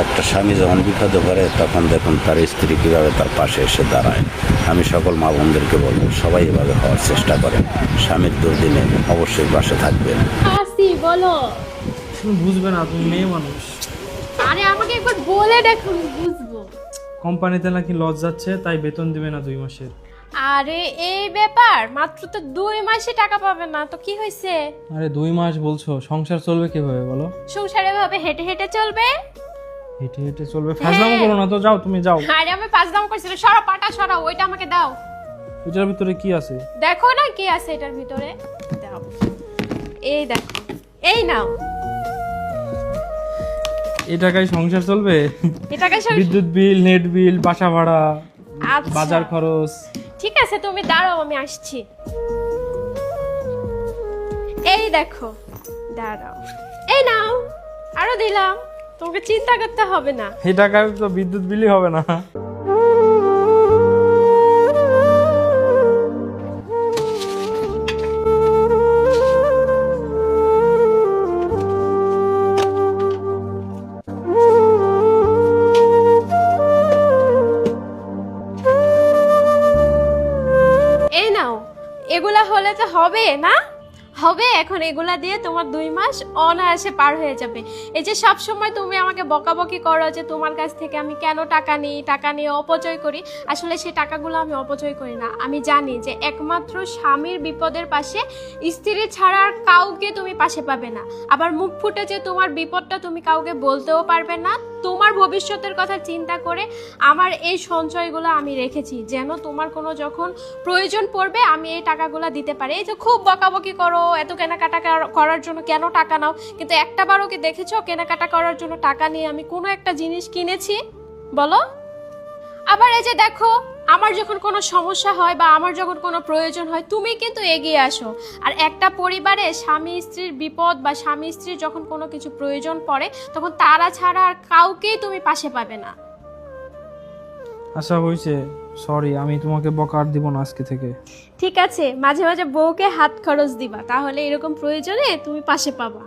একটা স্বামী যখন বিপদে পড়ে তখন দেখুন তার স্ত্রী কীভাবে তার পাশে এসে দাঁড়ায়। আমি সকল মা বোনদেরকে বলবো সবাই এভাবে হওয়ার চেষ্টা করেন, স্বামীর দুর্দিনে অবশ্যই পাশে থাকবেন। আসি বলো। তুমি বুঝবে না, তুমি মেয়ে মানুষ। আরে আমাকে একবার বলে দেখুন বুঝবো। কোম্পানিতে নাকি লস যাচ্ছে, তাই বেতন দিবে না 2 মাসের। আরে এই ব্যাপার, মাত্র তো 2 মাসে টাকা পাবে না তো কি হয়েছে? আরে 2 মাস বলছো, সংসার চলবে কিভাবে বলো? সংসারে ভাবে হেঁটে হেঁটে চলবে। হেঁটে হেঁটে চলবে? ফাজলামো করো না তো, যাও তুমি যাও। আরে আমি পাঁচদাম করছিল, সরা পাটা সরা, ওইটা আমাকে দাও। এটার ভিতরে কি আছে? দেখো না কি আছে এটার ভিতরে, দাও। এই দেখো, এই নাও। এই টাকায় সংসার চলবে? এটাকে বিদ্যুৎ বিল, নেট বিল, বাসা ভাড়া, আচ্ছা। বাজার খরচ। ঠিক আছে তুমি দাঁড়াও, আমি আসছি। এই দেখো, দাঁড়াও। এই নাও, আরো দিলাম, তোমাকে চিন্তা করতে হবে না। এই টাকায় তো বিদ্যুৎ বিলই হবে না। এই নাও, এগুলা হলে তো হবে না? হবে। এখন এগুলা দিয়ে তোমার 2 মাস অনায়াসে পার হয়ে যাবে। এই যে সব সময় তুমি আমাকে বকাবকি করো যে তোমার কাছ থেকে আমি কেন টাকা নিই, টাকা নিয়ে অপচয় করি, আসলে সেই টাকাগুলো আমি অপচয় করি না। আমি জানি যে একমাত্র স্বামীর বিপদের পাশে স্ত্রী ছাড়া আর কাউকে তুমি পাশে পাবে না। আবার মুখ ফুটে যে তোমার বিপদটা তুমি কাউকে বলতেও পারবে না। তোমার ভবিষ্যতের কথা চিন্তা করে আমার এই সঞ্চয়গুলো আমি রেখেছি, যেন তোমার কোনো যখন প্রয়োজন পড়বে আমি এই টাকাগুলো দিতে পারি। এই যে খুব বকাবকি করো, এত কেনাকাটা করার জন্য কেন টাকা নাও, কিন্তু একটাবারও কি দেখেছো কেনাকাটা করার জন্য টাকা নিয়ে আমি কোনো একটা জিনিস কিনেছি বলো? আবার এই যে দেখো, আমার যখন কোনো সমস্যা হয় বা আমার যখন কোনো প্রয়োজন হয় তুমি কিন্তু এগিয়ে আসো। আর একটা পরিবারে স্বামী স্ত্রীর বিপদ বা স্বামী স্ত্রীর যখন কোনো কিছু প্রয়োজন পড়ে তখন তারা ছাড়া আর কাউকেই তুমি পাশে পাবে না। আচ্ছা হয়েছে, সরি, আমি তোমাকে বকা আর দিব না আজকে থেকে। ঠিক আছে, মাঝে মাঝে বউকে হাত খরচ দিবা, তাহলে এরকম প্রয়োজনে তুমি পাশে পাবা।